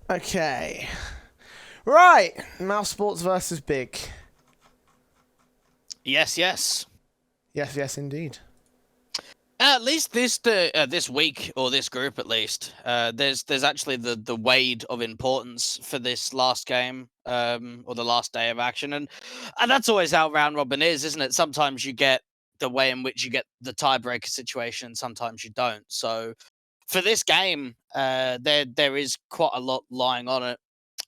Okay. Right. Mousesports versus Big. Yes, yes. Yes, yes, indeed. At least this week, or this group at least, there's actually the weight of importance for this last game, or the last day of action, and that's always how round robin is, isn't it? Sometimes you get the way in which you get the tiebreaker situation, sometimes you don't. So for this game, there is quite a lot lying on it.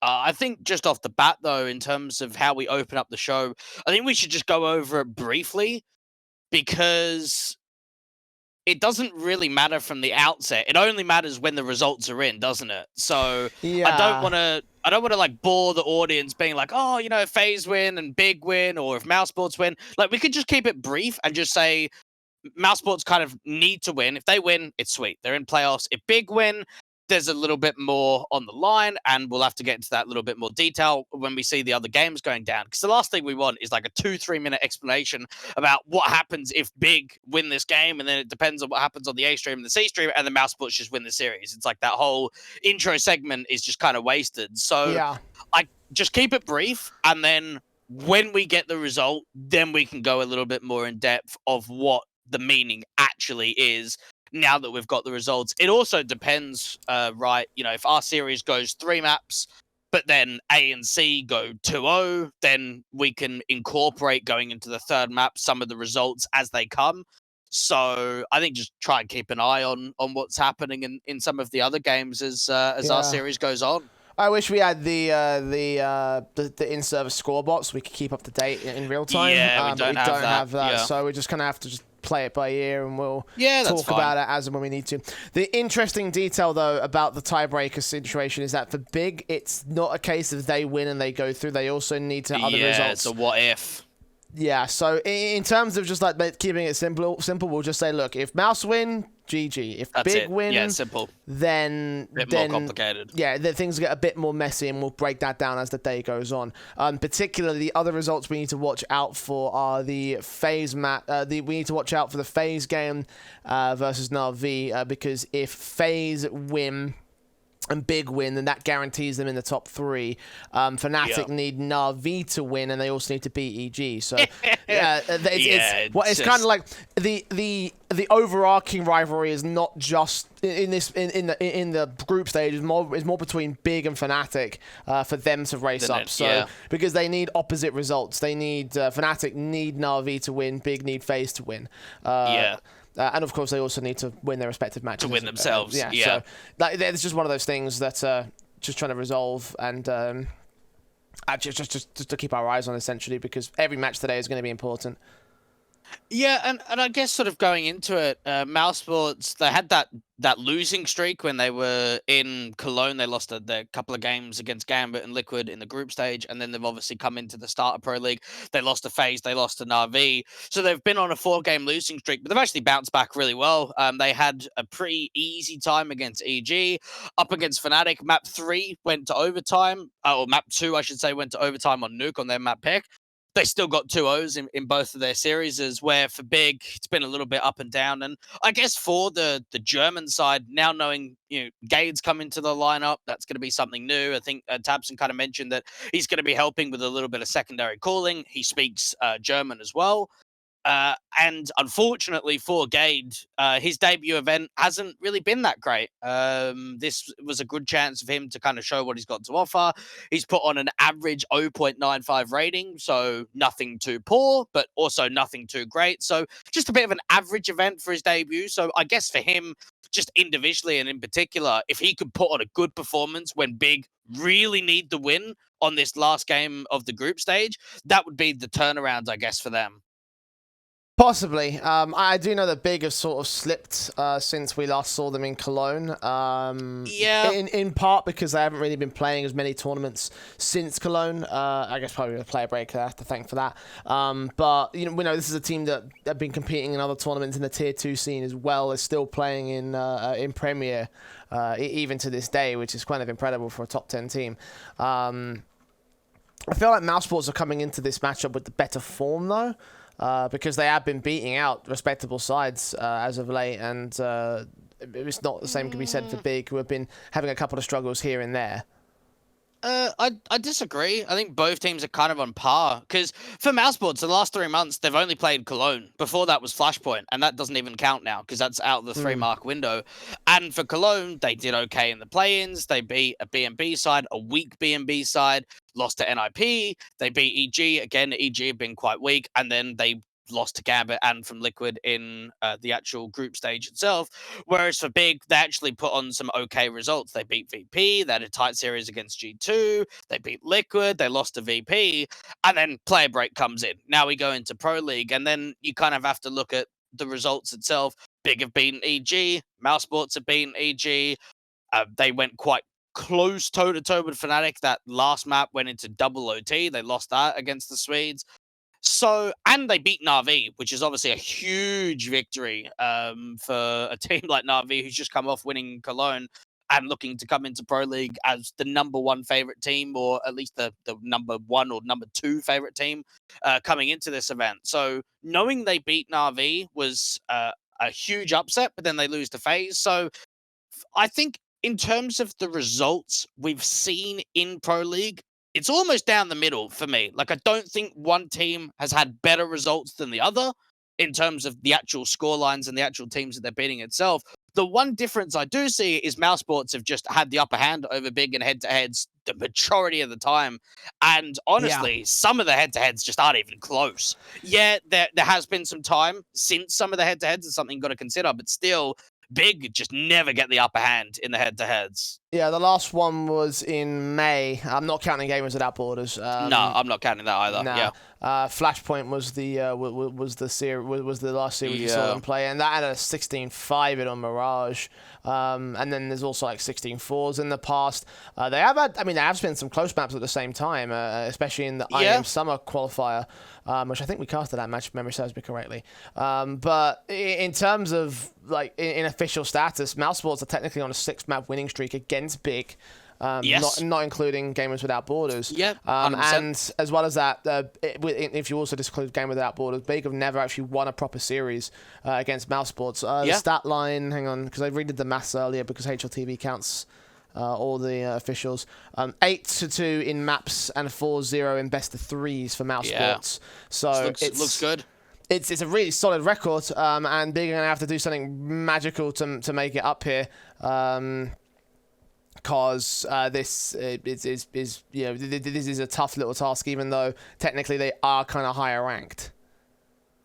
I think just off the bat, though, in terms of how we open up the show, I think we should just go over it briefly because it doesn't really matter from the outset. It only matters when the results are in, doesn't it? So I don't Yeah. want to like bore the audience being like, oh, FaZe win and Big win, or if Mousesports win. Like, we could just keep it brief and just say Mousesports kind of need to win. If they win, it's sweet. They're in playoffs. If Big win, there's a little bit more on the line, and we'll have to get into that little bit more detail when we see the other games going down. Because the last thing we want is like a 2-3 minute explanation about what happens if Big win this game, and then it depends on what happens on the A stream and the C stream, and the Mousesports just win the series. It's like that whole intro segment is just kind of wasted. So Yeah. I just keep it brief, and then when we get the result, then we can go a little bit more in depth of what the meaning actually is now that we've got the results. It also depends, right? If our series goes 3 maps, but then A and C go 2-0, then we can incorporate going into the third map some of the results as they come. So I think just try and keep an eye on what's happening in some of the other games as our series goes on. I wish we had the in-service scoreboard so we could keep up to date in real time. Yeah, we don't have that. Yeah. So we're just gonna have to just play it by ear, and we'll that's talk about it as and when we need to. The interesting detail, though, about the tiebreaker situation is that for Big, it's not a case of they win and they go through. They also need to other results. Yeah, it's a what if. Yeah, so in terms of just like keeping it simple, we'll just say, look, if Mouse win, GG. If Big win, yeah, simple. then more complicated. Yeah, then things get a bit more messy, and we'll break that down as the day goes on. Particularly, the other results we need to watch out for are the FaZe we need to watch out for the FaZe game versus Na'Vi, because if FaZe win and Big win, then that guarantees them in the top 3. Fnatic need Na'Vi to win, and they also need to beat EG. So it's kind of like the overarching rivalry is not just in the group stage. Is more between Big and Fnatic for them to race up. Because they need opposite results. They need Fnatic need Na'Vi to win. Big need FaZe to win. And of course, they also need to win their respective matches. To win themselves, So it's just one of those things that just trying to resolve, and just to keep our eyes on, essentially, because every match today is going to be important. Yeah, and I guess sort of going into it, Mousesports, they had that losing streak when they were in Cologne. They lost their couple of games against Gambit and Liquid in the group stage, and then they've obviously come into the Starter Pro League. They lost to FaZe, they lost to Na'Vi. So they've been on a 4-game losing streak, but they've actually bounced back really well. They had a pretty easy time against EG, up against Fnatic. Map 3 went to overtime, or Map 2, I should say, went to overtime on Nuke on their map pick. They still got 2-0s in both of their series, where for Big, it's been a little bit up and down. And I guess for the German side, now knowing, Gade's come into the lineup, that's going to be something new. I think Tabson kind of mentioned that he's going to be helping with a little bit of secondary calling. He speaks German as well. And unfortunately for Gade, his debut event hasn't really been that great. This was a good chance of him to kind of show what he's got to offer. He's put on an average 0.95 rating, so nothing too poor, but also nothing too great. So just a bit of an average event for his debut. So I guess for him, just individually and in particular, if he could put on a good performance when Big really need the win on this last game of the group stage, that would be the turnaround, I guess, for them. Possibly. I do know that Big have sort of slipped since we last saw them in Cologne. In part because they haven't really been playing as many tournaments since Cologne. I guess probably the player break I have to thank for that. But we know this is a team that have been competing in other tournaments in the tier 2 scene as well as still playing in Premier even to this day, which is kind of incredible for a top 10 team. I feel like Mousesports are coming into this matchup with the better form though. Because they have been beating out respectable sides as of late, and it's not the same can be said for Big, who have been having a couple of struggles here and there. I disagree. I think both teams are kind of on par because for Mousesports, the last 3 months they've only played Cologne. Before that was Flashpoint, and that doesn't even count now because that's out of the 3 mark window. And for Cologne, they did okay in the play-ins. They beat a B&B side, a weak B&B side, lost to NIP. They beat EG again. EG have been quite weak, and then they lost to Gambit and from Liquid in the actual group stage itself. Whereas for Big, they actually put on some okay results. They beat VP, they had a tight series against G2, they beat Liquid, they lost to VP, and then player break comes in. Now we go into Pro League, and then you kind of have to look at the results itself. Big have beaten EG, Mousesports have beaten EG. They went quite close toe-to-toe with Fnatic. That last map went into double OT. They lost that against the Swedes. So, and they beat Na'Vi, which is obviously a huge victory for a team like Na'Vi, who's just come off winning Cologne and looking to come into Pro League as the #1 favorite team, or at least the #1 or #2 favorite team coming into this event. So, knowing they beat Na'Vi was a huge upset, but then they lose to FaZe. So, I think in terms of the results we've seen in Pro League, it's almost down the middle for me. Like, I don't think one team has had better results than the other in terms of the actual score lines and the actual teams that they're beating itself. The one difference I do see is Mousesports have just had the upper hand over Big and head-to-heads the majority of the time. And honestly, some of the head-to-heads just aren't even close. Yeah, there has been some time since some of the head-to-heads is something you've got to consider, but still, Big just never get the upper hand in the head-to-heads. Yeah, the last one was in May. I'm not counting Gamers Without Borders. No, I'm not counting that either. Nah. Yeah. Flashpoint was the last series we saw them play, and that had a 16-5 on Mirage. And then there's also like 16-4s in the past. They have spent some close maps at the same time, especially in the IM Summer qualifier, which I think we casted that match if memory serves me correctly. But in terms of like in official status, Mousesports are technically on a 6-map winning streak against Big. Not including Gamers Without Borders. Yeah, and as well as that, if you also disclose Gamers Without Borders, Big have never actually won a proper series against Mousesports. The stat line, hang on, because I redid the maths earlier because HLTV counts all the officials. 8-2 in maps and 4-0 in best of threes for Mousesports. So it looks good. It's a really solid record, and Big are going to have to do something magical to make it up here. Because this is a tough little task, even though technically they are kind of higher ranked.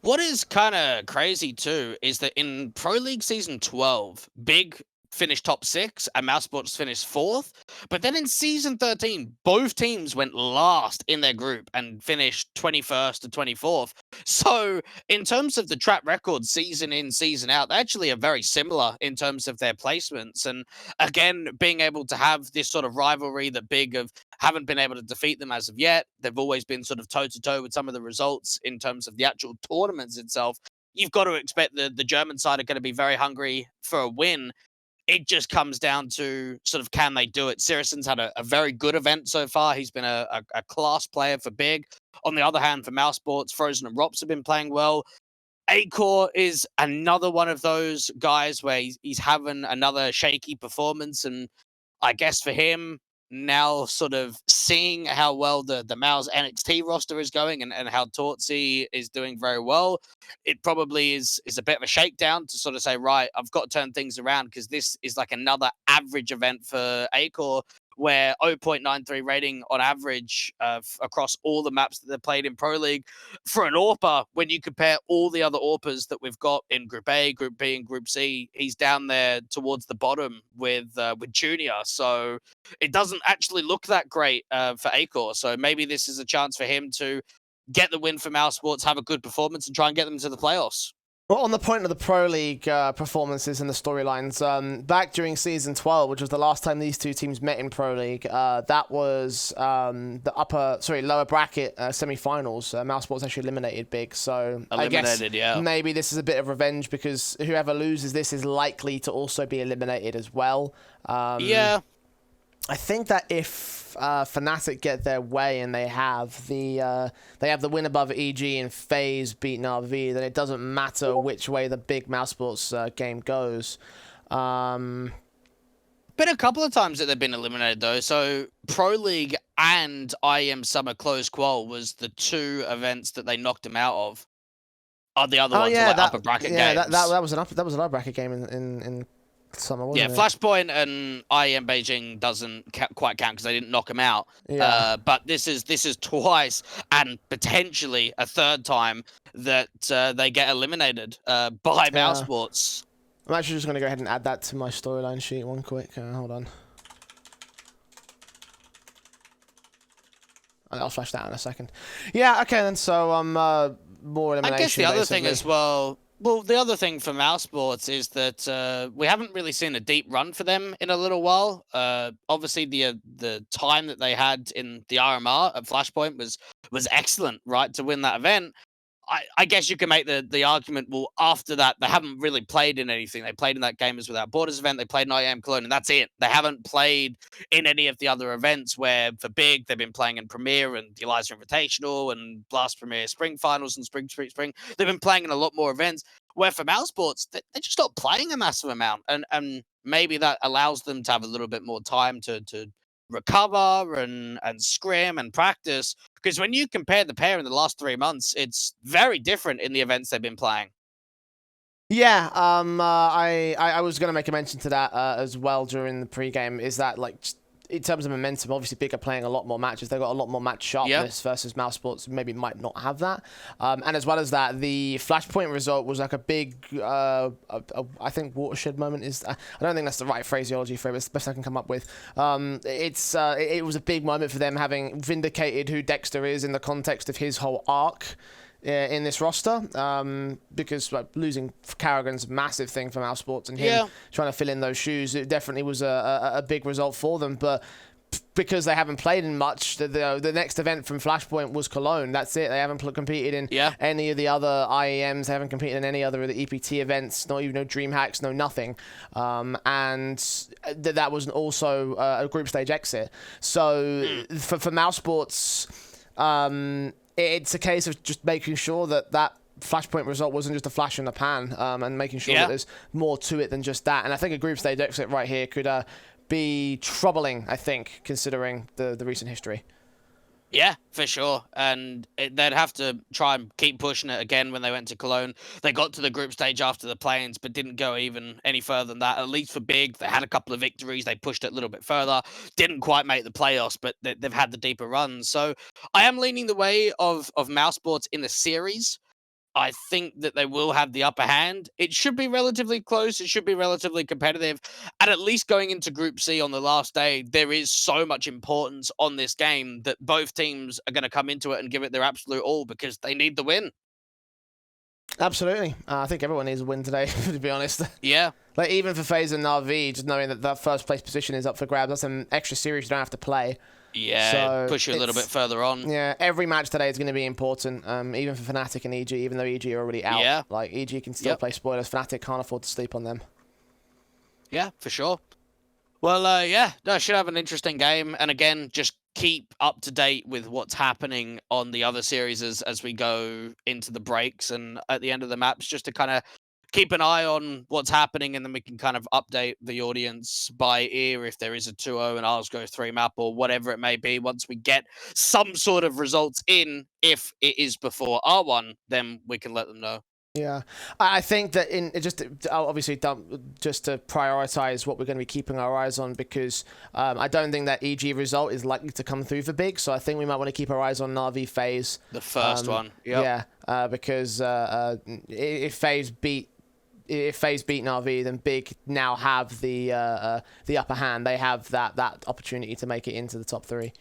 What is kind of crazy too is that in Pro League Season 12, Big finished top 6 and Mousesports finished 4th. But then in Season 13, both teams went last in their group and finished 21st to 24th. So in terms of the track record, season in, season out, they actually are very similar in terms of their placements. And again, being able to have this sort of rivalry that Big haven't been able to defeat them as of yet. They've always been sort of toe-to-toe with some of the results in terms of the actual tournaments itself. You've got to expect the German side are going to be very hungry for a win. It just comes down to sort of can they do it. Sirisen's had a very good event so far. He's been a class player for Big. On the other hand, for Mousesports, Frozen and Rops have been playing well. Acor is another one of those guys where he's having another shaky performance. And I guess for him, now sort of seeing how well the Mouse NXT roster is going and how Tortsy is doing very well, it probably is a bit of a shakedown to sort of say, right, I've got to turn things around because this is like another average event for Acor where 0.93 rating on average across all the maps that they've played in Pro League. For an AWPer, when you compare all the other AWPers that we've got in Group A, Group B, and Group C, he's down there towards the bottom with Junior. So it doesn't actually look that great for Acor. So maybe this is a chance for him to get the win for Mousesports, have a good performance, and try and get them to the playoffs. Well, on the point of the Pro League performances and the storylines, back during Season 12, which was the last time these two teams met in Pro League, that was the lower bracket semi-finals. Mousesports actually eliminated Big, so I guess maybe this is a bit of revenge because whoever loses this is likely to also be eliminated as well. I think that if Fnatic get their way and they have the win above EG and FaZe beat Na'Vi, then it doesn't matter which way the Big Mousesports game goes. Been a couple of times that they've been eliminated though. So Pro League and IEM Summer Close Qual was the 2 events that they knocked him out of. The other ones are like upper bracket games. That was an upper bracket game in summer, wasn't it? Flashpoint and IEM Beijing doesn't quite count because they didn't knock him out. Yeah. But this is twice and potentially a third time that they get eliminated by Mousesports. I'm actually just going to go ahead and add that to my storyline sheet one quick. Hold on. I'll flash that in a second. Yeah, okay then. So more elimination. I guess the other basically. thing as well. Well, the other thing for Mousesports is that we haven't really seen a deep run for them in a little while. Obviously, the time that they had in the RMR at Flashpoint was excellent, right, to win that event. I guess you can make the argument, well, after that, they haven't really played in anything. They played in that Gamers Without Borders event. They played in IAM Cologne, and that's it. They haven't played in any of the other events where, for Big, they've been playing in Premier and the Eliza Invitational and Blast Premier Spring Finals and Spring. They've been playing in a lot more events, where for Mousesports, they just not playing a massive amount. And maybe that allows them to have a little bit more time to recover and scrim and practice, because when you compare the pair in the last 3 months, it's very different in the events they've been playing. Yeah, I was going to make a mention to that as well during the pregame, is that, like, in terms of momentum, obviously Big are playing a lot more matches. They've got a lot more match sharpness versus Mousesports maybe might not have that. And as well as that, the Flashpoint result was like a big, I think, watershed moment is... I don't think that's the right phraseology for it, but it's the best I can come up with. It was a big moment for them, having vindicated who Dexter is in the context of his whole arc in this roster, because like, losing Carrigan's a massive thing for Mousesports, and him trying to fill in those shoes, it definitely was a big result for them. But because they haven't played in much, the next event from Flashpoint was Cologne. That's it. They haven't competed in any of the other IEMs. They haven't competed in any other of the EPT events. Not even no DreamHacks, no nothing. And that was also a group stage exit. So for Mousesports, it's a case of just making sure that Flashpoint result wasn't just a flash in the pan, and making sure that there's more to it than just that. And I think a group stage exit right here could be troubling, I think, considering the recent history. Yeah, for sure. And they'd have to try and keep pushing it again when they went to Cologne. They got to the group stage after the play-ins, but didn't go even any further than that. At least for Big, they had a couple of victories. They pushed it a little bit further. Didn't quite make the playoffs, but they've had the deeper runs. So I am leaning the way of Mousesports in the series. I think that they will have the upper hand. It should be relatively close. It should be relatively competitive. And at least going into Group C on the last day, there is so much importance on this game that both teams are going to come into it and give it their absolute all because they need the win. Absolutely. I think everyone needs a win today, to be honest. Yeah. Like, even for FaZe and Na'Vi, just knowing that first place position is up for grabs, that's an extra series you don't have to play. Yeah, so push you a little bit further on. Yeah, every match today is going to be important, even for Fnatic and EG, even though EG are already out. Yeah. Like, EG can still play spoilers. Fnatic can't afford to sleep on them. Yeah, for sure. Well, no, should have an interesting game. And again, just keep up to date with what's happening on the other series as we go into the breaks and at the end of the maps, just to kind of keep an eye on what's happening, and then we can kind of update the audience by ear if there is a 2-0 and ours go 3 map or whatever it may be. Once we get some sort of results in, if it is before R1, then we can let them know. Yeah, I think that obviously just to prioritize what we're going to be keeping our eyes on, because I don't think that EG result is likely to come through for Big, so I think we might want to keep our eyes on Na'Vi FaZe. The first one, yeah, because if FaZe beat Na'Vi, then Big now have the upper hand. They have that opportunity to make it into the top 3.